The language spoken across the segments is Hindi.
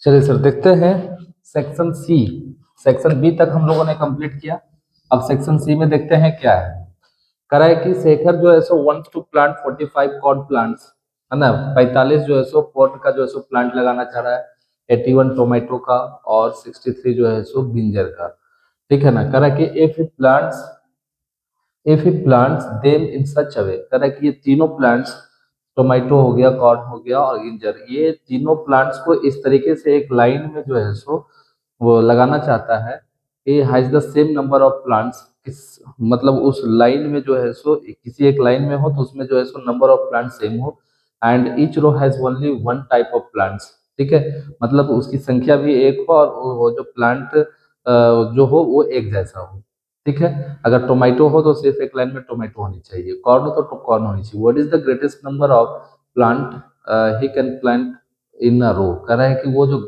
चलिए सर देखते हैं सेक्शन सी। सेक्शन बी तक हम लोगों ने कंप्लीट किया। अब सेक्शन सी में देखते हैं क्या है। करा है कि शेखर जो है so wants to plant 45 corn plants, है ना। 45 जो है सो कॉर्न का जो है सो प्लांट लगाना चाह रहा है, 81 टोमेटो का और 63 जो है सो ब्रिंजल का। ठीक है ना। करा कि if he plants them in such a way, करा कि ये तीनों प्लांट्स, टोमेटो हो गया, कॉर्न हो गया और गिंजर, ये तीनों प्लांट्स को इस तरीके से एक लाइन में जो है सो वो लगाना चाहता है कि has the same number of plants, किस मतलब उस लाइन में जो है सो किसी एक लाइन में हो तो उसमें जो है so number of plant same हो, and each row has only one type of plants. ठीक है। मतलब उसकी संख्या भी एक हो और वो जो प्लांट जो हो वो एक जैसा हो। ठीक है। अगर टोमेटो हो तो सिर्फ एक लाइन में टोमेटो होनी चाहिए, कॉर्न हो तो कॉर्न होनी चाहिए। What is the greatest number of plant he can plant in a row, कह रहा है कि वो जो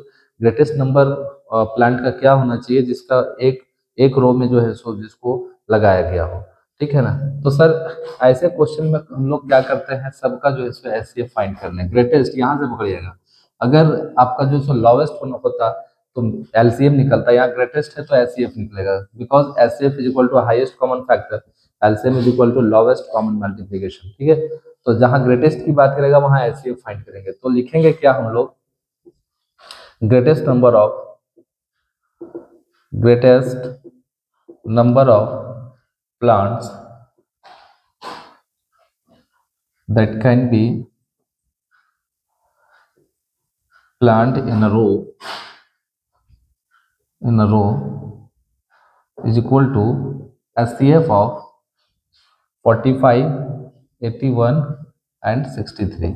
ग्रेटेस्ट नंबर प्लांट का क्या होना चाहिए जिसका एक एक रो में जो है सो जिसको लगाया गया हो। ठीक है ना। तो सर ऐसे क्वेश्चन में हम लोग क्या करते हैं, सबका जो है सो एचसीएफ फाइंड करने, ग्रेटेस्ट यहाँ से पकड़िएगा। अगर आपका जो सो लॉवेस्ट होता तो एलसीएम निकलता है, यहाँ ग्रेटेस्ट है तो एचसीएफ निकलेगा, because HCF is equal to highest common factor, LCM is equal to lowest common multiplication. ठीक है। तो जहां ग्रेटेस्ट की बात करेगा वहां एचसीएफ फाइंड करेंगे, तो लिखेंगे क्या हम लोग, greatest number of greatest number of plants that can be planted in a row is equal to SCF of 45, 81 and 63।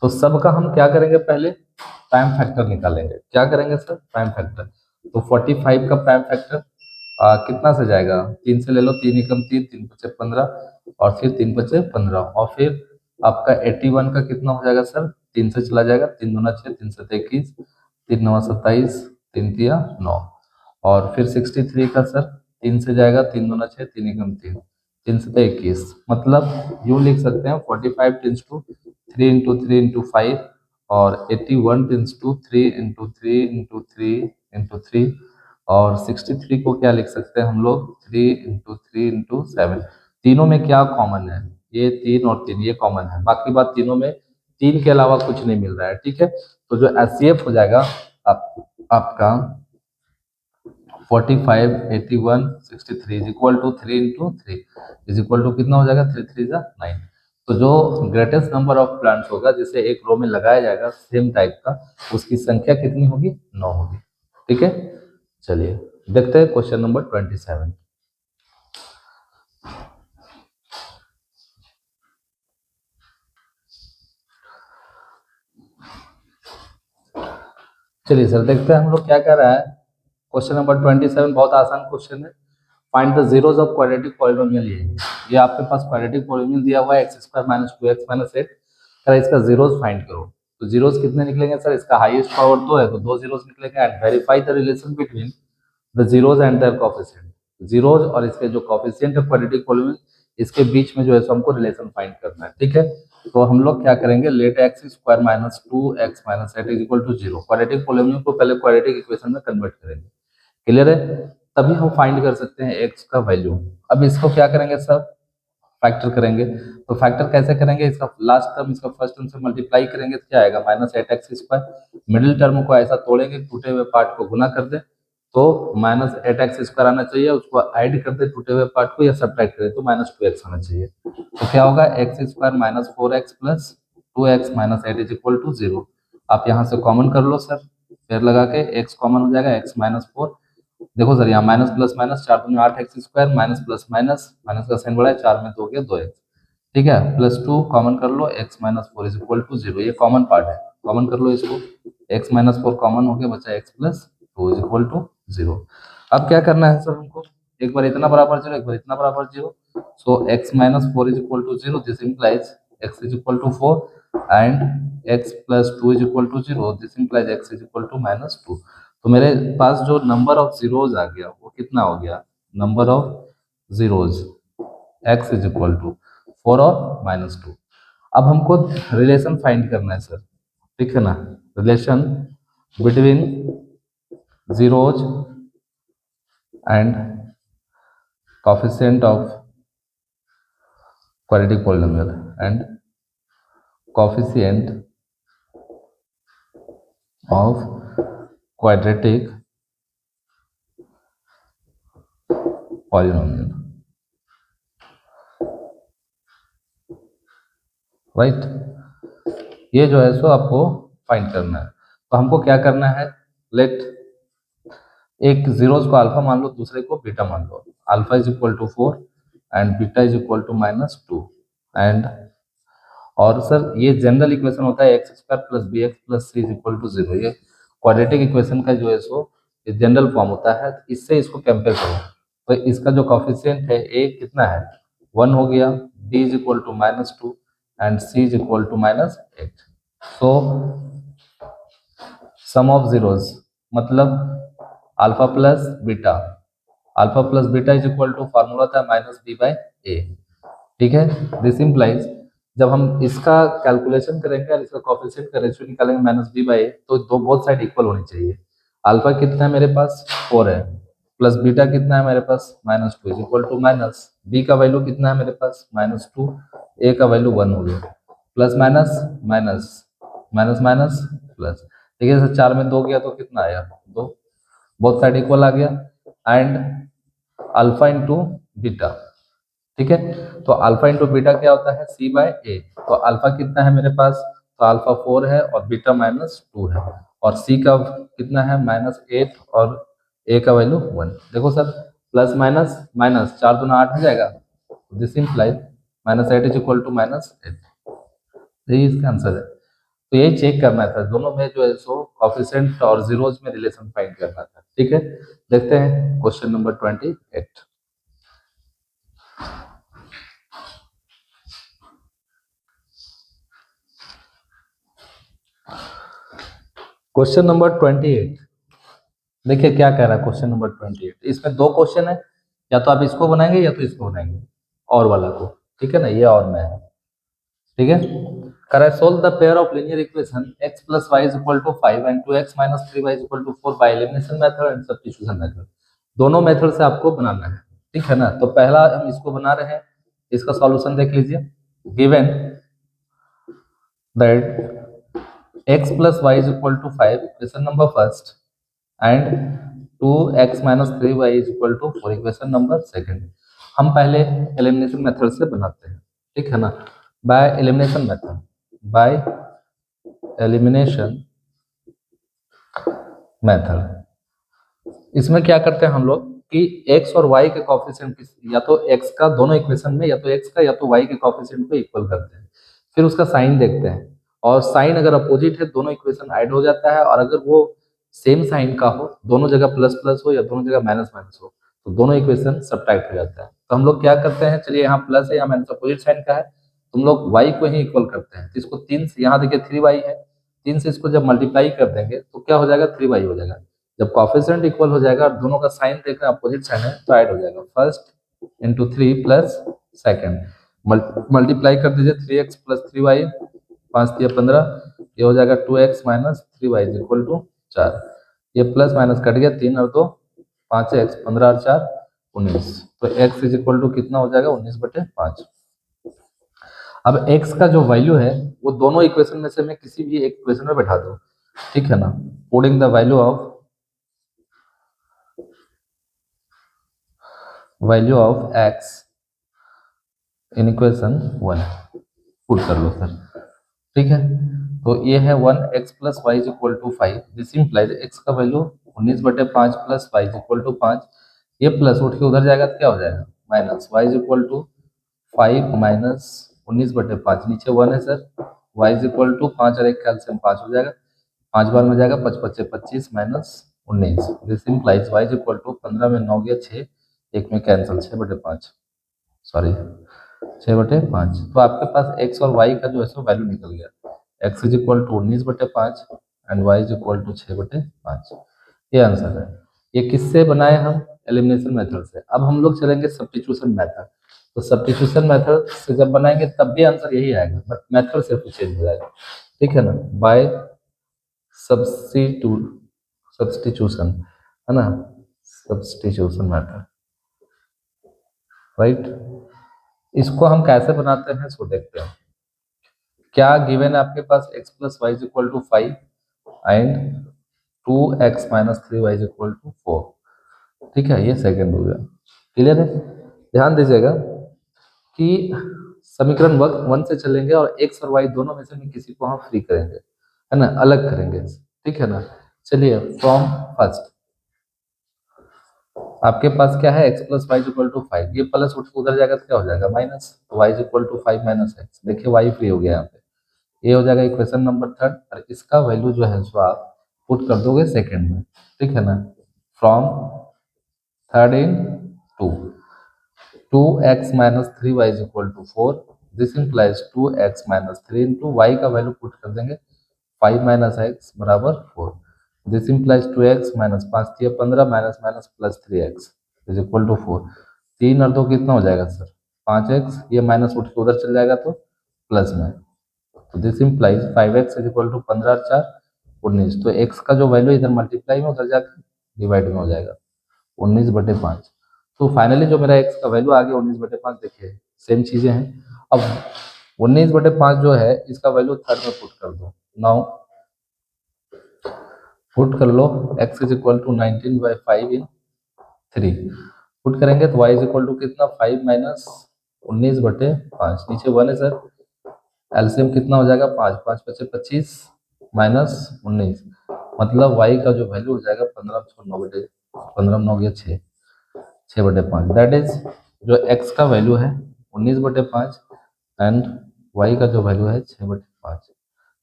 तो सबका हम क्या करेंगे, पहले प्राइम फैक्टर निकालेंगे। क्या करेंगे सर, प्राइम फैक्टर। तो 45 का प्राइम फैक्टर कितना से जाएगा, 3 से ले लो, 3 एकम 3, 3 पचे 15 और फिर 3 पचे 15, और फिर आपका 81 का कितना हो जाएगा सर, 3 से चला जाएगा, 3 दूना 6, 3 7 21, 3 9 27, 3 तिया 9, और फिर 63 का सर 3 से जाएगा, 3 दूना 6, 3 एकम 3, 3 सतह 21। मतलब यूं लिख सकते हैं 45 टेंस टू 3 इंटू 3 इंटू 5, और 81 tends to 3 into 3 into 3 into 3, और 63 को क्या लिख सकते हैं हम लोग, 3 इंटू 3 इंटू 7। तीनों में क्या कॉमन है, ये 3 और 3 ये कॉमन है, बाकी बात तीनों में 3 के अलावा कुछ नहीं मिल रहा है। ठीक है। तो जो एचसीएफ हो जाएगा आपका 45, 81, 63 is equal to 3 into 3 is equal to कितना हो जाएगा, 3 3 जा 9। तो जो ग्रेटेस्ट नंबर ऑफ प्लांट्स होगा जिसे एक रो में लगाया जाएगा सेम टाइप का, उसकी संख्या कितनी होगी, 9 होगी। ठीक है। चलिए देखते हैं क्वेश्चन नंबर 27। चलिए सर देखते हैं हम लोग क्या कर रहा है। क्वेश्चन नंबर 27 बहुत आसान क्वेश्चन है। Find the zeros of quadratic polynomial. ये आपके पास क्वाड्रेटिक पॉलिनोमियल दिया हुआ है x square minus 2x minus 8। Sir इसका जीरोज फाइंड करो। तो जीरोज कितने निकलेंगे सर, इसका हाईएस्ट पावर 2 है तो 2 जीरोज निकलेंगे, and verify the relation between the zeros and their coefficient. Zeros और इसके जो कोफिशिएंट है क्वाड्रेटिक पॉलिनोमियल, इसके बीच में जो है सो हमको रिलेशन फाइंड करना है। ठीक है। तो हम लोग क्या करेंगे, let x square minus 2x minus 8 is equal to 0। Quadratic polynomial को पहले क्वाड्रेटिक इक्वेशन में कन्वर्ट करेंगे। क्लियर है। तभी हम फाइंड कर सकते हैं एक्स का वैल्यू। अब इसको क्या करेंगे सर, फैक्टर करेंगे। तो फैक्टर कैसे करेंगे, इसका लास्ट टर्म इसका फर्स्ट टर्म से मल्टीप्लाई करेंगे तो क्या आएगा, minus 8x square. Middle term को ऐसा तोड़ेंगे, टूटे हुए पार्ट को गुना कर दे तो माइनस 8x स्क्वायर आना चाहिए, उसको ऐड कर दे टूटे हुए पार्ट को, या सब्ट्रैक्ट करें तो माइनस 2x आना चाहिए। तो क्या होगा, x square minus 4x plus 2x minus 8 is equal to 0। आप यहाँ से कॉमन कर लो सर, पेड़ लगा के x कॉमन हो जाएगा, x माइनस 4। देखो सर यहाँ माइनस प्लस माइनस 4 दूनी 8x square, minus plus minus, minus का साइन बड़ा है, 4 में 2 हो गया 2x। ठीक है। प्लस 2 कॉमन कर लो, x minus 4 is equal to 0। ये कॉमन पार्ट है, कॉमन कर लो इसको, x माइनस 4 कॉमन हो गया, बचा x plus 2 is equal to 0। अब क्या करना है सर हमको, एक बार इतना बराबर 0, एक बार इतना बराबर 0। So x minus 4 is equal to 0, this implies x is equal to 4 and x plus 2 is equal to 0, this implies x is equal to minus 2। तो मेरे पास जो नंबर ऑफ जीरोज आ गया वो कितना हो गया, number of zeros x is equal to 4 और माइनस 2। अब हमको रिलेशन फाइंड करना है सर। ठीक है ना। Relation between zeros and coefficient of quadratic polynomial and coefficient of quadratic polynomial, right. ये जो है सो आपको फाइंड करना है। तो हमको क्या करना है, लेट एक जीरोस को अल्फा मान लो, दूसरे को बीटा मान लो। Alpha is equal to 4 and beta is equal to -2 and, और सर ये जनरल इक्वेशन होता है x square plus b x plus c is equal to 0। ये क्वाड्रेटिक इक्वेशन का जो है सो ये जनरल फॉर्म होता है। तो इससे इसको कंपेयर करो, तो इसका जो कॉफिशिएंट है ए कितना है, 1 हो गया, b is equal to -2 and c is equal to -8। So sum of zeros मतलब alpha plus beta, alpha plus beta is equal to formula था -b/a, ठीक है। दिस इंप्लाइज जब हम इसका कैलकुलेशन करेंगे और इसका कोएफिशिएंट का रेशियो निकालेंगे -b/a, तो दो बोथ साइड इक्वल होनी चाहिए। अल्फा कितना है मेरे पास 4 है, प्लस बीटा कितना है मेरे पास -2 is equal to minus, B का वैल्यू कितना है मेरे पास -2, ए का वैल्यू 1 हो गया, plus minus minus minus minus plus, ठीक है सर। 4 में 2 गया तो कितना आया 2, बोथ साइड इक्वल आ गया। एंड अल्फा इंटू बीटा, ठीक है। तो अल्फा इंटू बीटा क्या होता है c/a। तो अल्फा कितना है मेरे पास, तो अल्फा 4 है और बीटा -2 है, और सी का कितना है -8 और ए का वैल्यू 1। देखो सर, प्लस माइनस माइनस 4 दूना 8 हो जाएगा, this implies -8 is equal to -8। यही इसका आंसर है। तो यही चेक करना था, दोनों में जो है सो कोएफिशिएंट और जीरोस में रिलेशन फाइंड करना था, ठीक है। देखते हैं क्वेश्चन नंबर 28। क्वेश्चन नंबर 28, देखिए क्या कह रहा है क्वेश्चन नंबर 28। इसमें दो क्वेश्चन है, या तो आप इसको बनाएंगे या तो इसको बनाएंगे, और वाला को, ठीक है ना, ये और में है, ठीक है। कह रहा है solve the pair of linear equation x plus y is equal to 5 and 2x minus 3y is equal to 4 by elimination method and substitution method. दोनों मेथड से आपको बनाना है, ठीक है ना। तो पहला हम इसको बना रहे हैं, इसका सॉल्यूशन देख लीजिए। Given that x plus y is equal to 5, equation number first, and 2x minus 3y is equal to 4, equation number second. हम पहले एलिमिनेशन मेथड से बनाते हैं, ठीक है ना। Bye elimination method, bye elimination method इसमें क्या करते हैं हम लोग कि x और y के कोएफिशिएंट या तो x का दोनों इक्वेशन में, या तो x का या तो y के कोएफिशिएंट को इक्वल करते हैं, फिर उसका साइन देखते हैं, और साइन अगर अपोजिट है दोनों इक्वेशन ऐड हो जाता है, और अगर वो सेम साइन का हो, दोनों जगह प्लस प्लस हो या दोनों जगह माइनस माइनस हो, तो दोनों इक्वेशन सब्ट्रैक्ट हो जाता है। तो हम लोग क्या करते हैं, चलिए यहाँ प्लस है, यहाँ माइनस अपोजिट साइन का है, तुम लोग y को ही इक्वल करते हैं। तो इसको 3 से, यहाँ देखिए 3y है, 3 से इसको जब मल्टीप्लाई कर देंगे तो क्या हो जाएगा 3y हो जाएगा। जब कोएफिशिएंट इक्वल हो जाएगा और दोनों का साइन देख रहे हैं अपोजिट साइन है, तो ऐड हो जाएगा first into 3 plus second, multiply कर दीजिए 3x प्लस 3y, 5 3 15, ये हो जाएगा 2x minus 3y is equal to 4। ये प्लस माइनस कट गया, 3 और 2 5x, 15 और 4 19, तो x इज इक्वल टू कितना हो जाएगा 19/5। अब x का जो वैल्यू है वो दोनों इक्वेशन में से मैं किसी भी एक इक्वेशन में बैठा दो, ठीक है ना। Putting the value of x in equation 1 put कर लो सर, ठीक है। तो ये है 1x plus y is equal to 5, this implies x का value 19/5 plus y is equal to 5, ये प्लस उठ के उधर जाएगा तो क्या हो जाएगा minus, y is equal to 5 minus 19/5, नीचे 1 है sir, y is equal to 5 और 1 कैल्सियम 5 हो जाएगा, 5 बार में जाएगा 5 5 25 minus 19, this implies y is equal to 15 में 9 गया 6, एक में कैंसिल 6/5, सॉरी 6/5। तो आपके पास x और y का जो है सो वैल्यू निकल गया, x is equal to 19/5 and y is equal to 6/5। ये आंसर है। ये किससे बनाए हम, एलिमिनेशन मेथड से। अब हम लोग चलेंगे सब्स्टिट्यूशन मेथड। तो सब्स्टिट्यूशन मेथड से जब बनाएंगे तब भी आंसर यही आएगा, बट मेथड सिर्फ चेंज हो जाएगा, ठीक है ना। बाय सब्स्टिट्यूशन है ना, सब्स्टिट्यूशन मेथड, राइट। इसको हम कैसे बनाते हैं इसको देखते हैं। क्या गिवन है आपके पास x plus y is equal to 5 and 2x minus 3y is equal to 4। ठीक है, ये सेकंड हो गया। क्लियर है? ध्यान दीजिएगा कि समीकरण वन से चलेंगे और x और y दोनों में से भी किसी को हम फ्री करेंगे, है ना, अलग करेंगे। ठीक है ना। चलिए फ्रॉम फर्स्ट आपके पास क्या है, x plus y equal to 5, ये प्लस उठ के उधर जाएगा तो क्या हो जाएगा माइनस, तो y equal to 5 minus x. देखिए y फ्री हो गया यहाँ पे, ये हो जाएगा इक्वेशन नंबर थर्ड। और इसका वैल्यू जो है सो आप पुट कर दोगे सेकंड में। ठीक है ना। From third in two 2x minus 3y is equal to 4, this implies 2x minus 3 into y का वैल्यू पुट कर देंगे 5 माइनस एक्स बराबर 4, this implies 2x minus 5 15 minus minus plus 3x is equal to 4। 3 और 2 कितना हो जाएगा सर 5x, ये माइनस उठ के उधर चल जाएगा तो प्लस में, तो this implies 5x is equal to 15 और 4 19। तो x का जो वैल्यू इधर मल्टीप्लाई में उधर जाकर डिवाइड में हो जाएगा 19/5। तो फाइनली जो मेरा x का वैल्यू आ गया 19/5। देखिए सेम चीजें हैं। अब 19/5 जो है इसका वैल्यू थर्ड में पुट कर दो। नाउ पुट कर लो x is equal to 19/5 in 3, put करेंगे तो y इज इक्वल टू कितना 5 माइनस 19/5, नीचे 1 है सर, एलसीएम कितना हो जाएगा 5 5 पचे 25 माइनस 19, मतलब y का जो वैल्यू हो जाएगा 15 6/5, दैट इज जो x का वैल्यू है 19/5 एंड y का जो वैल्यू है 6/5।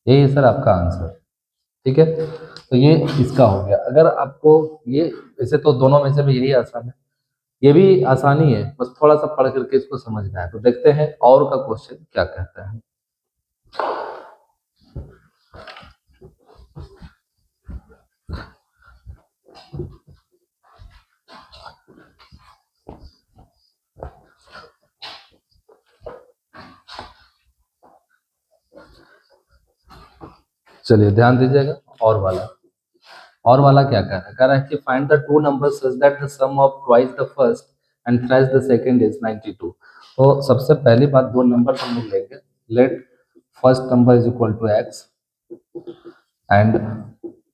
यही है सर आपका आंसर। ठीक है, तो ये इसका हो गया। अगर आपको ये, वैसे तो दोनों में से भी यही आसान है, ये भी आसानी है, बस थोड़ा सा पढ़ करके इसको समझना है। तो देखते हैं और का क्वेश्चन क्या कहता है। चलिए ध्यान दीजिएगा। और वाला क्या कह रहा है कि find the two numbers such that the sum of twice the first and thrice the second is 92। तो सबसे पहली बात दो नंबर हम लोग लेंगे। Let first number is equal to x and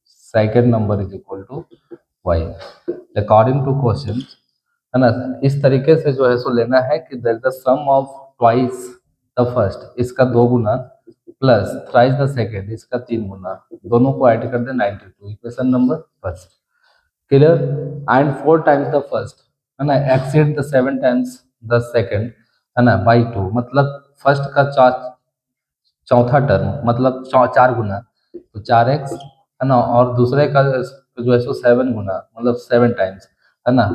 second number is equal to y according to question, है ना। इस तरीके से जो है सो लेना है कि that the sum of twice the first, इसका 2 गुना, प्लस थ्राइस द सेकंड, इसका 3 गुना, दोनों को ऐड कर दे 92, equation number first. Clear. And 4 times the first, है ना, exceed the 7 times the second, है ना, बाई 2, मतलब फर्स्ट का चौथा टर्म, मतलब 4 गुना, तो 4x, है ना, और दूसरे का जो है सो 7 गुना, मतलब 7 टाइम्स, है ना।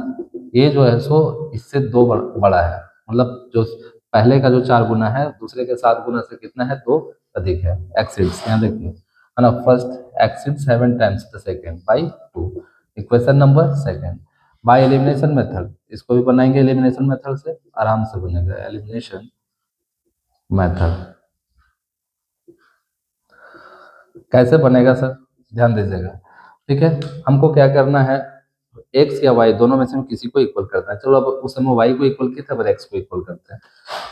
ये जो है सो इससे 2 बड़ा है, मतलब जो पहले का जो 4 गुना है दूसरे के 7 गुना से कितना है 2 अधिक है। एक्सिड्स यहाँ देखिए, है ना, first exceed 7 times the second by 2, equation number second. By elimination method, इसको भी बनाएंगे एलिमिनेशन मेथड से, आराम से बनेगा एलिमिनेशन मेथड। कैसे बनेगा सर, ध्यान दीजिएगा। ठीक है, हमको क्या करना है, एक्स या वाई दोनों में से हम किसी को इक्वल करना है। चलो अब उस समय वाई को इक्वल किया था, अब एक्स को इक्वल करते हैं।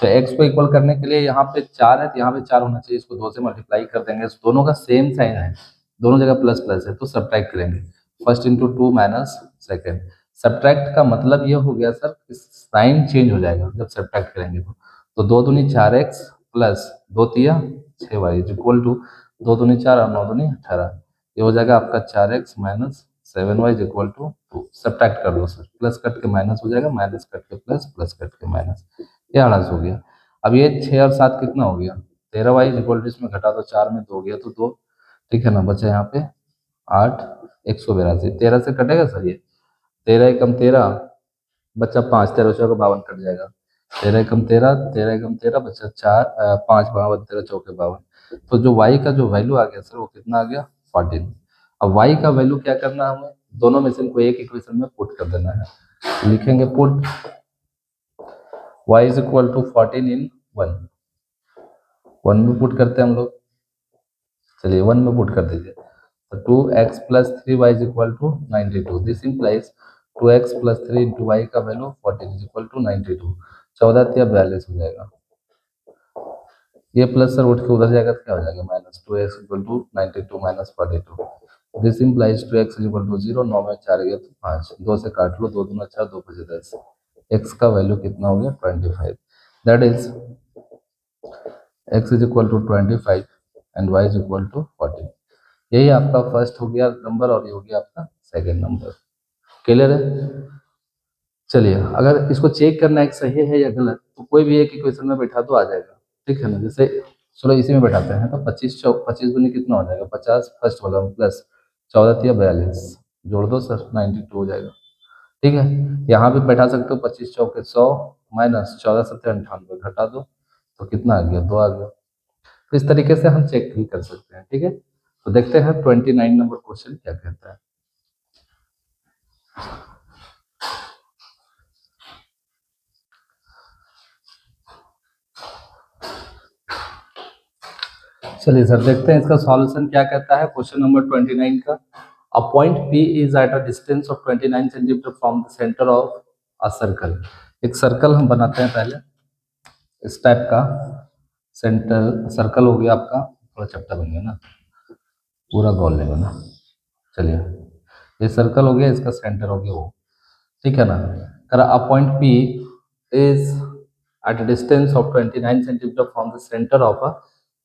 तो एक्स को इक्वल करने के लिए यहाँ पे 4 है तो यहाँ पे 4 होना चाहिए, इसको 2 से मल्टीप्लाई कर देंगे, दोनों का सेम साइन है, दोनों जगह प्लस प्लस है, तो सब्ट्रैक्ट करेंगे first into 2 minus second. Subtract का मतलब ये हो गया सर, साइन चेंज हो जाएगा जब सब्ट्रैक्ट करेंगे तो 2 दूनी 4x प्लस 2 तिया 6y इक्वल टू 2 दूनी 4 और 9 दूनी 18, ये हो जाएगा आपका 4x minus 7y equal to 2। Subtract कर लो सर, प्लस कट के माइनस हो जाएगा, माइनस कट के प्लस, प्लस कट के माइनस, ये 18 हो गया। अब ये 6 और 7 कितना हो गया 13y इक्वल टू, इसमें घटा दो 4 में 2 गया तो 2, ठीक है ना, बचा यहाँ पे 8 182, 13 से कटेगा सर, ये 13 एकम 13 बच्चा 5, 13 चौके 52 कट जाएगा, 13 एकम 13 13 एकम 13 बच्चा 4 5 52 13 चौके 52। तो जो y का जो वैल्यू आ गया सर वो कितना आ गया 14। अब y का वैल्यू क्या करना है हमें, दोनों में से कोई एक इक्वेशन में पुट कर देना है। लिखेंगे put y is equal to 14 in 1 में पुट करते हैं हम लोग। चलिए 1 में पुट कर दीजिए, तो 2x plus 3y is equal to 92। This implies 2x plus 3 into y का वैल्यू 14 इज इक्वल टू 92। 14×3 42 हो जाएगा। ये प्लस सर उठ के उधर जाएगा तो क्या हो जाएगा, minus 2x equal to 92 minus 42। This implies 2x is equal to 0। 9 में 4 गया तो 5, 2 से काट लो, 2 दूना 4, 2 5 10। x का वैल्यू कितना हो गया 25। That is x is equal to 25 and y is equal to 14। यही आपका फर्स्ट हो गया नंबर और ये हो गया आपका सेकेंड नंबर। क्लियर है। चलिए अगर इसको चेक करना है कि सही है या गलत, तो कोई भी एक इक्वेशन में बैठा तो आ जाएगा, ठीक है ना। जैसे चलो इसी में बैठाते हैं, तो 25 दूनी कितना हो जाएगा 50, फर्स्ट वाला प्लस 14×3 42, जोड़ दो सर 92 हो जाएगा, ठीक है। यहाँ भी बैठा सकते हो 25×4 100 माइनस 14×7 98, घटा दो तो कितना आ गया 2 आ गया। तो इस तरीके से हम चेक भी कर सकते हैं, ठीक है। तो देखते हैं 29 नंबर क्वेश्चन क्या कहता है। चलिए सर देखते हैं इसका सॉल्यूशन क्या कहता है क्वेश्चन नंबर 29 का। A point P is at a distance of 29 centimetre from the centre of a circle. एक सर्कल हम बनाते हैं पहले इस टाइप का। सेंटर सर्कल हो गया आपका, थोड़ा चपटा बन गया ना, पूरा गोल नहीं बना। चलिए ये सर्कल हो गया, इसका सेंटर हो गया वो, ठीक है ना। कर a point P is at a distance of 29 centimeter from the center of a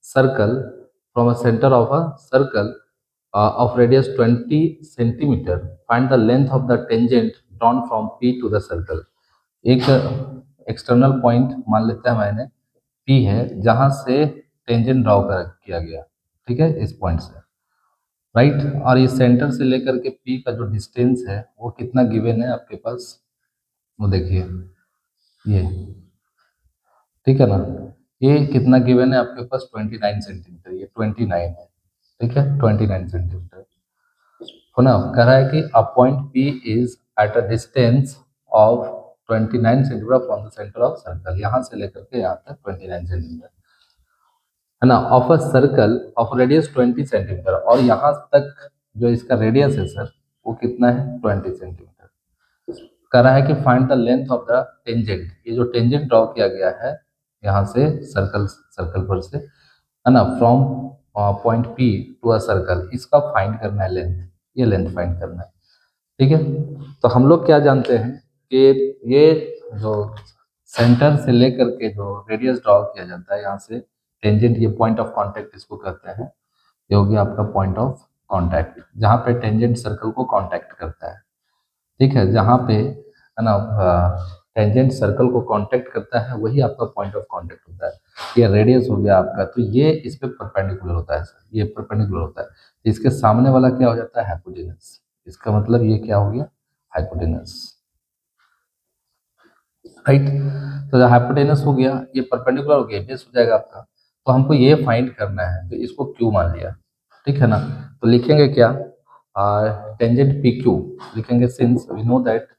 circle, from a center of a circle of radius 20 centimeter, find the length of the tangent drawn from P to the circle। एक एक्सटर्नल पॉइंट मान लेते हैं मैंने P है, जहां से टेंजेंट ड्रॉ किया गया, ठीक है, इस पॉइंट से, राइट। और ये सेंटर से लेकर के P का जो डिस्टेंस है वो कितना गिवन है आपके पास, वो देखिए ये, ठीक है ना। ये कितना गिवन है आपके पास 29 सेंटीमीटर, ये 29 है, ठीक है 29 सेंटीमीटर। हो ना, कह रहा है कि a point P is at a distance of 29 centimetre from the centre of circle, यहाँ से लेकर के यहाँ तक 29 सेंटीमीटर है ना, of a circle of radius 20 centimetre, और यहाँ तक जो इसका रेडियस है सर वो कितना है 20 सेंटीमीटर। कह रहा है कि find the length of the tangent, ये जो टेंजेंट ड्रॉ किया गया है यहाँ से सर्कल सर्कल पर से, है ना, from point P to a circle, इसका फाइंड करना है लेंथ, ये लेंथ फाइंड करना है, ठीक है। तो हम लोग क्या जानते हैं कि ये जो सेंटर से लेकर के जो रेडियस ड्रॉ किया जाता है यहाँ से टेंजेंट, ये पॉइंट ऑफ कांटेक्ट इसको कहते हैं। ये हो गया आपका पॉइंट ऑफ कांटेक्ट, जहाँ पे टेंजेंट सर्कल को कांटेक्ट करता है, ठीक है। जहाँ पे है ना टेंजेंट सर्कल को कांटेक्ट करता है वही आपका पॉइंट ऑफ कांटेक्ट होता है। ये रेडियस हो गया आपका, तो ये इस पे परपेंडिकुलर होता है सर, ये परपेंडिकुलर होता है। इसके सामने वाला क्या हो जाता है हाइपोटेनस, इसका मतलब ये क्या हो गया हाइपोटेनस, राइट। तो जब हाइपोटेनस हो गया, ये परपेंडिकुलर हो गया, बेस हो जाएगा आपका। तो हमको ये फाइंड करना है, तो इसको क्यू मान लिया, ठीक है ना। तो लिखेंगे क्या, टेंजेंट पी क्यू लिखेंगे, since we know that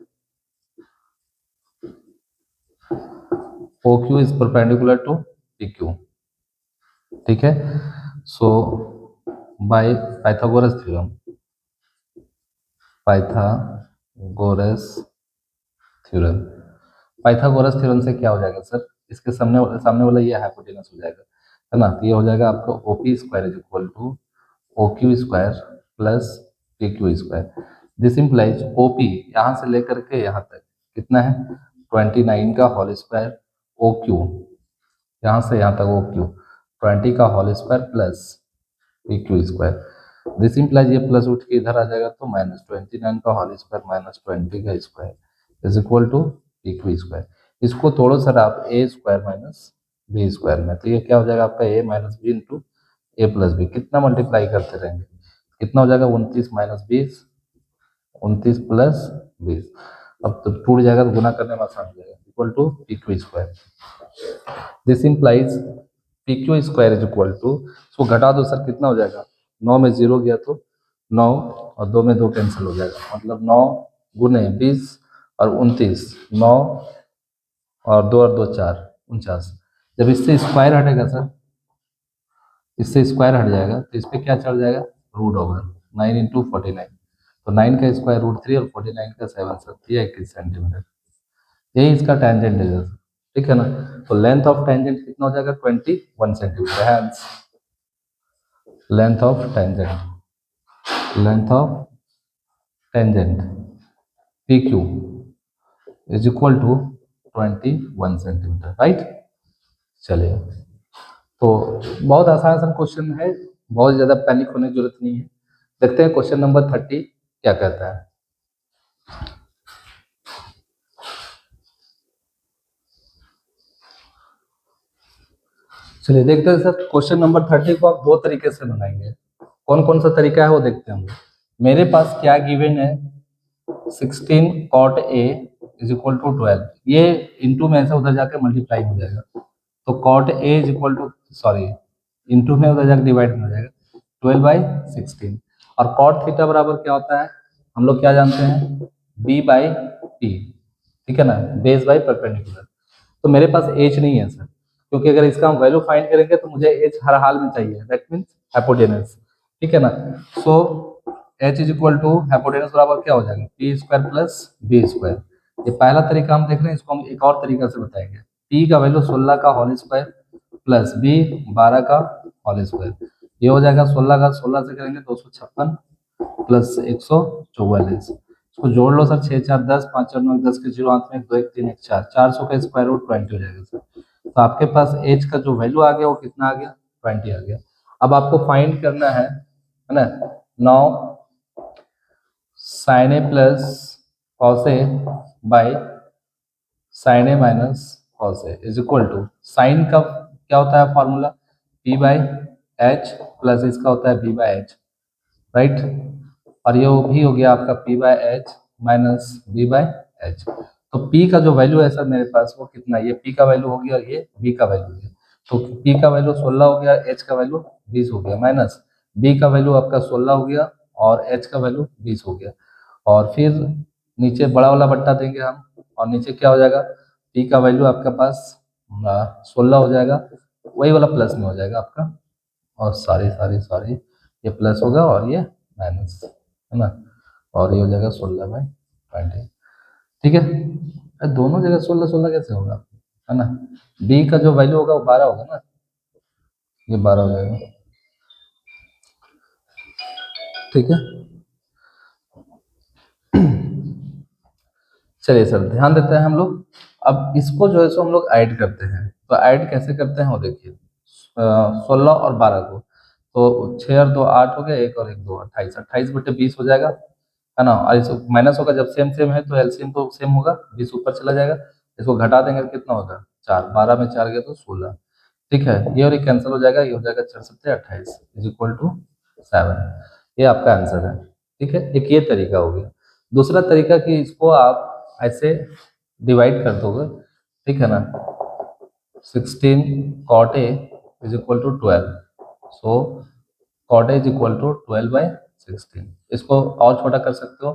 OQ is perpendicular to PQ, ठीक है। So by Pythagoras theorem, Pythagoras theorem, Pythagoras theorem से क्या हो जाएगा सर, इसके सामने वाला ये हाइपोटेनस हो जाएगा, है ना। तो ये हो जाएगा आपका OP square is equal to OQ square plus PQ square. This implies OP यहाँ से लेकर के यहाँ तक कितना है 29 का होल स्क्वायर, OQ यहाँ से यहाँ तक OQ 20 का whole square plus PQ square. This implies ये प्लस उठ के इधर आ जाएगा, तो -29 का होल स्क्वायर माइनस 20 का square is equal to PQ square. इसको तोड़ो सर आप A square minus B square में, तो ये क्या हो जाएगा आपका A minus B into A plus B. कितना मल्टीप्लाई करते रहेंगे, कितना हो जाएगा 29 माइनस 20, 29 प्लस 20। अब तो टूट जाएगा तो गुना करने में आसान हो जाएगा, equal to PQ square. This implies PQ square is equal to, इसको घटा दो सर कितना हो जाएगा, 9 में 0 गया तो 9 और 2 में 2 कैंसिल हो जाएगा, मतलब 9 गुने 20 और 29, 9 और 2 और 2 4 49। जब इससे स्क्वायर हटेगा सर, इससे स्क्वायर हट जाएगा तो इस पर क्या चढ़ जाएगा रूट ओवर, 9 इंटू 49, तो 9 का स्क्वायर रूट 3 और 49 का 7 सर, ये 21 सेंटीमीटर, यही इसका टेंजेंट है सर, ठीक है ना। तो लेंथ ऑफ टेंजेंट कितना हो जाएगा 21 centimetre, hence length of tangent P Q is equal to 21 centimetre, right. चलिए, तो बहुत आसान आसान क्वेश्चन है, बहुत ज़्यादा पैनिक होने की जरूरत नहीं है। देखते हैं क्वेश्चन नंबर 30 क्या कहता है। चलिए देखते हैं सर, क्वेश्चन नंबर 30 को आप दो तरीके से बनाएंगे। कौन कौन सा तरीका है वो देखते हैं हम। मेरे पास क्या गिवन है, 16 cot A is equal to 12, ये इंटू में ऐसे उधर जाकर मल्टीप्लाई हो जाएगा, तो cot A is equal to, sorry into में उधर जाकर डिवाइड हो जाएगा 12/16, और cot थीटा बराबर क्या होता है, हम लोग क्या जानते हैं, B/P, ठीक है ना, बेस बाय परपेंडिकुलर। तो मेरे पास एच नहीं है सर, क्योंकि अगर इसका हम वैल्यू फाइंड करेंगे तो मुझे एच हर हाल में चाहिए, दैट मीन्स हाइपोटेनस, ठीक है ना। So H is equal to hypotenuse बराबर क्या हो जाएगा, P square plus B square. ये पहला तरीका हम देख रहे हैं, इसको हम एक और तरीका से बताएंगे। पी का वैल्यू 16 का होल स्क्वायर प्लस बी 12 का होल स्क्वायर, ये हो जाएगा 16 का 16 से करेंगे 256 प्लस 144, इसको जोड़ लो सर, 6 4 10, 5 4 9 10 के 0 हाथ में 2 1 3 1 4, 400 का स्क्वायर रूट 20 हो जाएगा सर। तो आपके पास एच का जो वैल्यू आ गया वो कितना आ गया, 20 आ गया। अब आपको फाइंड करना है ना। Now sine A plus cos A by sine A minus cos A is equal to, sine का क्या होता है formula, P by H plus इसका होता है बी बाई एच, राइट। और ये भी हो गया आपका P by H minus B by H. तो पी का जो वैल्यू है सर मेरे पास वो कितना है, ये पी का वैल्यू हो गया और ये बी का वैल्यू हो गया। तो पी का वैल्यू 16 हो गया, एच का वैल्यू 20 हो गया, माइनस बी का वैल्यू आपका 16 हो गया और एच का वैल्यू 20 हो गया। और फिर नीचे बड़ा वाला बट्टा देंगे हम, और नीचे क्या हो जाएगा, पी का वैल्यू आपके पास 16 हो जाएगा, वही वाला प्लस में हो जाएगा आपका, और सॉरी सॉरी सॉरी, ये प्लस होगा और ये माइनस, है ना, और ये हो जाएगा 16/20, ठीक है। दोनों जगह 16 16 कैसे होगा, है ना। बी का जो वैल्यू होगा वो 12 होगा ना, ये 12 हो जाएगा, ठीक है। चलिए सर, ध्यान देते हैं हम लोग। अब इसको जो है सो हम लोग ऐड करते हैं, तो ऐड कैसे करते हैं वो देखिए, 16 और 12 को, तो 6 और 2 8 हो गया, 1 और 1 2 28, 28/20 हो जाएगा, है ना। और इसको माइनस होगा, जब सेम सेम है तो एलसीएम तो सेम होगा, 20 ऊपर चला जाएगा, इसको घटा देंगे तो कितना होगा 4, 12 में 4 गया तो 16, ठीक है। ये और ये कैंसिल हो जाएगा, ये हो जाएगा 4 7 28 इज इक्वल टू 7, ये आपका आंसर है, ठीक है। एक ये तरीका हो गया। दूसरा तरीका कि इसको आप ऐसे डिवाइड कर दोगे, ठीक है ना, 16 cot A is equal to 12, so cot A is equal to 12/16, इसको और छोटा कर सकते हो,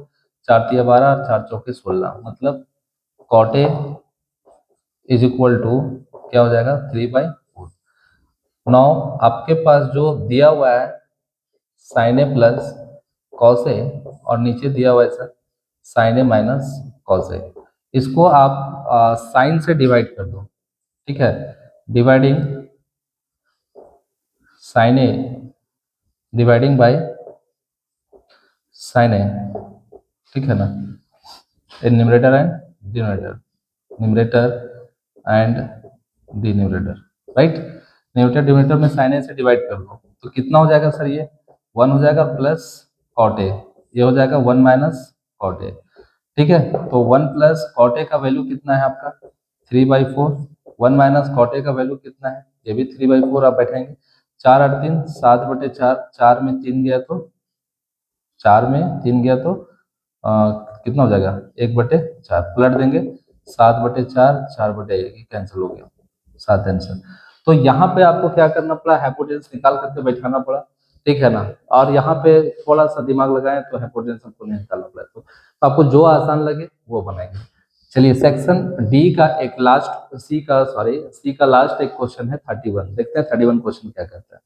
4 तिया 12 और 4 चौके 16, मतलब cot A is equal to क्या हो जाएगा 3/4। नाउ आपके पास जो दिया हुआ है sine A plus cos A, और नीचे दिया हुआ है sir sine A minus cos A, इसको आप साइन से डिवाइड कर दो, ठीक है। Dividing sine A dividing by sine A, ठीक है ना, in numerator and denominator, numerator and denominator, right. Numerator denominator में साइन ए से डिवाइड कर दो, तो कितना हो जाएगा सर, ये 1 हो जाएगा प्लस कॉट ए, ये हो जाएगा 1 माइनस कॉट ए, ठीक है। तो 1 प्लस कॉट ए का वैल्यू कितना है आपका 3/4, 1 माइनस कॉट ए का वैल्यू कितना है, ये भी 3/4, आप बैठेंगे 4 8 3 7/4, 4 में 3 गया तो 4 में 3 गया तो कितना हो जाएगा 1/4, पलट देंगे 7/4, 4/1 कैंसिल हो गया, 7 आंसर। तो यहाँ पे आपको क्या करना पड़ा, हाइपोटेनस निकाल करके बैठाना पड़ा, ठीक है ना। और यहाँ पे थोड़ा सा दिमाग लगाएं तो हाइपोटेनस हमको नहीं निकालना पड़ा, तो आपको जो आसान लगे वो बनाएंगे। चलिए सेक्शन डी का एक लास्ट, सी का लास्ट एक क्वेश्चन है 31, देखते हैं 31 क्वेश्चन क्या कहता है।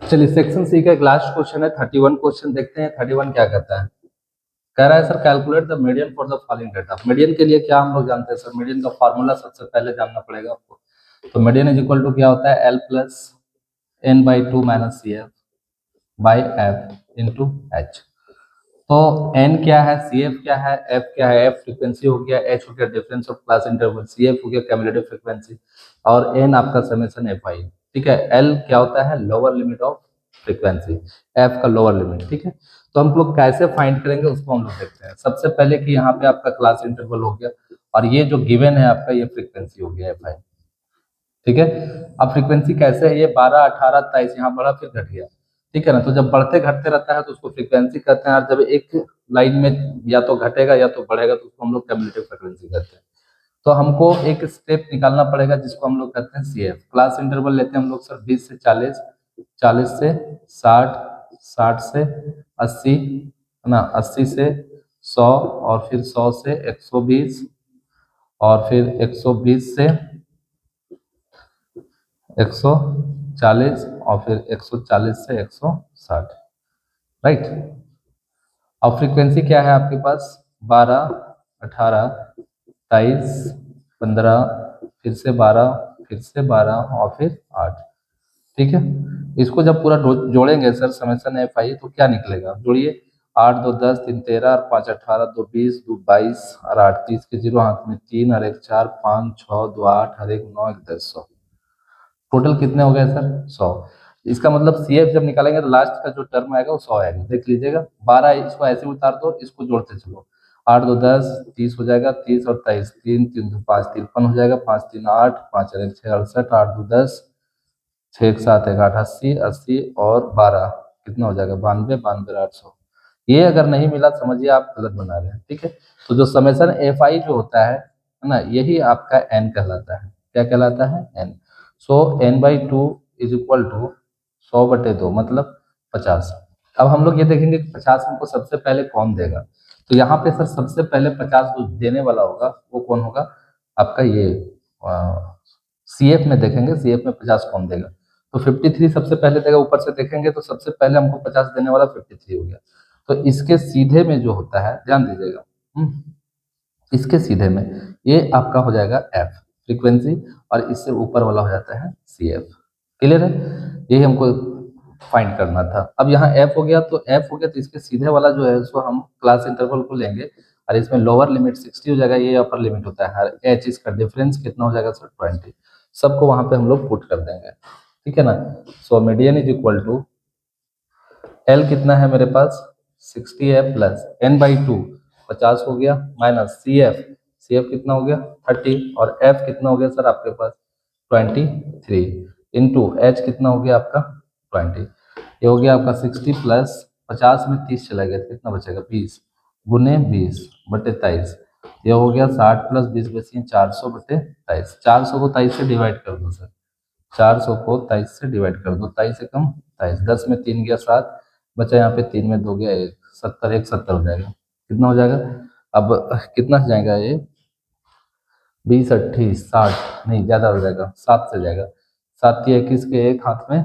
चलिए सेक्शन सी का एक लास्ट क्वेश्चन है 31 क्वेश्चन, देखते हैं 31 क्या कहता है। कह रहा है sir calculate the median for the following data. Median के लिए क्या हम लोग जानते हैं सर, मीडियन का फॉर्मूला सबसे पहले जानना पड़ेगा आपको। तो मीडियन इज इक्वल टू क्या होता है, L plus N by two minus C F by F into H. तो एन क्या है, सी एफ क्या है, एफ क्या है, एफ फ्रीक्वेंसी हो गया, एच हो गया difference of class interval, C F हो गया कैमुलेटिव फ्रीक्वेंसी, और एन आपका समेशन एफ आई। ठीक है, एल क्या होता है, lower limit of frequency, F का लोअर लिमिट। ठीक है, तो हम लोग कैसे फाइंड करेंगे उसको हम लोग देखते हैं। सबसे पहले कि यहाँ पे आपका क्लास इंटरवल हो गया, और ये जो गिवन है आपका ये फ्रीक्वेंसी हो गया एफ आई। ठीक है, अब फ्रीक्वेंसी कैसे है, ये 12 18 23 यहाँ बढ़ा फिर घट गया। ठीक है ना, तो जब बढ़ते घटते रहता है तो उसको फ्रीक्वेंसी कहते हैं, और जब एक लाइन में या तो घटेगा या तो बढ़ेगा तो उसको हम लोग कैमुलेटिव फ्रीक्वेंसी कहते हैं। तो हमको एक स्टेप निकालना पड़ेगा जिसको हम लोग कहते हैं सी एफ। क्लास इंटरवल लेते हैं हम लोग सर 20 से 40, 40 से 60, 60 से 80 है ना, 80 से 100, और फिर 100 से 120, और फिर 120 से 140, और फिर 140 से 160। राइट, अब फ्रीक्वेंसी क्या है आपके पास, 12 18 23 15, फिर से 12, फिर से 12, और फिर 8। ठीक है, इसको जब पूरा जोड़ेंगे सर समेशन एफ आई तो क्या निकलेगा, जोड़िए, 8 2 10 3 13 और 5 18 2 20 2 22 और 8 30 के जीरो हाथ में 3 और 1 4 5 6 2 8 और 1 9 1 10 100। टोटल कितने हो गए सर, 100। इसका मतलब सी एफ जब निकालेंगे तो लास्ट का जो टर्म आएगा वो 100 आएगा, देख लीजिएगा। 12 इसको ऐसे उतार दो, इसको जोड़ते चलो, 8 2 10 30 हो जाएगा, 30 और 23 3 3 2 5 53 हो जाएगा, 5 3 8 5 और 1 6 68, 8 2 10 6 1 7 1 8 80 80 और 12 कितना हो जाएगा, 92 92 800। ये अगर नहीं मिला समझिए आप गलत बना रहे हैं। ठीक है, तो जो समेशन एफ आई जो होता है ना, यही आपका एन कहलाता है। क्या कहलाता है, N. So N by two is equal to 100/2 मतलब 50। अब हम लोग ये देखेंगे कि 50 हमको सबसे पहले कौन देगा। तो यहाँ पे सर सबसे पहले 50 जो देने वाला होगा वो कौन होगा, आपका ये सी एफ में देखेंगे, सी एफ में 50 कौन देगा। तो 53 सबसे पहले देगा, ऊपर से देखेंगे तो सबसे पहले हमको 50 देने वाला 53 हो गया। तो इसके सीधे में जो होता है ध्यान दीजिएगा, इसके सीधे में ये आपका हो जाएगा एफ फ्रीक्वेंसी, और इससे ऊपर वाला हो जाता है सी एफ। क्लियर है, यही हमको फाइंड करना था। अब यहाँ एफ हो गया, तो एफ हो गया तो इसके सीधे वाला जो है उसको हम क्लास इंटरवल को लेंगे, और इसमें लोअर लिमिट 60 हो जाएगा, ये अपर लिमिट होता है, एच इसका डिफरेंस कितना हो जाएगा सर 20। सबको वहां पे हम लोग पुट कर देंगे। ठीक है ना, so median is equal to L कितना है मेरे पास 60 है प्लस एन बाई टू 50 हो गया, माइनस सी एफ कितना हो गया 30, और एफ कितना हो गया सर आपके पास 23, इंटू एच कितना हो गया आपका 20। ये हो गया आपका 60 प्लस 50 में 30 चला गया तो कितना बचेगा 20 गुने 20/23। ये हो गया 60 प्लस 20 बची 400/23। 400 को 23 से डिवाइड कर दो सर, 400 को 23 से डिवाइड कर दो, 23 से कम 23, 10 में 3 गया 7, बचा यहाँ पे 3 में 2 गया 1, 70 1 70 हो जाएगा। कितना हो जाएगा, अब कितना जाएगा ये 20 80 60 नहीं ज़्यादा हो जाएगा, 7 से जाएगा, 7 के 21 के एक हाथ में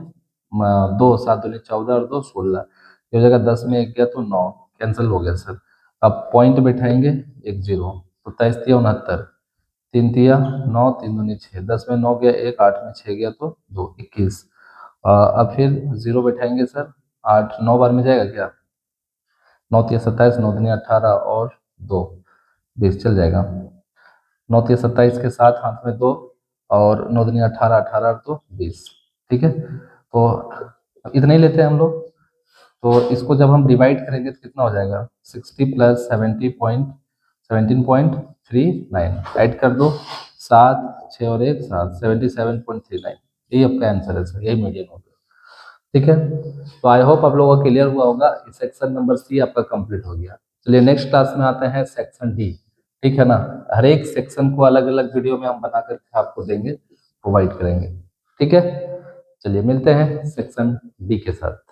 2, 7 दूनी 14 और 2 16, ये हो जाएगा 10 में 1 गया तो 9 कैंसिल हो गया सर। अब पॉइंट बैठाएंगे 1 0, तो 23 तिया 69, 3 तिया 9 3 दूनी 6, 10 में 9 गया 1, 8 में 6 गया तो 2 21। अब फिर 0 बैठाएंगे सर, 8 9 बार में जाएगा क्या, 9 तिया 27 9 दूनी 18 और 2 20 चल जाएगा, 9 तिया 27 के साथ हाथ में 2, और 9 दूनी 18 18 और 2 20। ठीक है, तो इतना ही लेते हैं हम लोग। तो इसको जब हम डिवाइड करेंगे तो कितना हो जाएगा 60 प्लस 17.39 ऐड कर दो, 7 6 और 1 7 77.39, यही आपका आंसर है सर, यही मीडियन होगा। ठीक है, तो आई होप आप लोगों को क्लियर हुआ होगा, सेक्शन नंबर सी आपका कंप्लीट हो गया। चलिए नेक्स्ट क्लास में आते हैं सेक्शन डी। ठीक है ना, हर एक सेक्शन को अलग अलग वीडियो में हम बना करके आपको देंगे, प्रोवाइड करेंगे। ठीक है, चलिए मिलते हैं सेक्शन डी के साथ।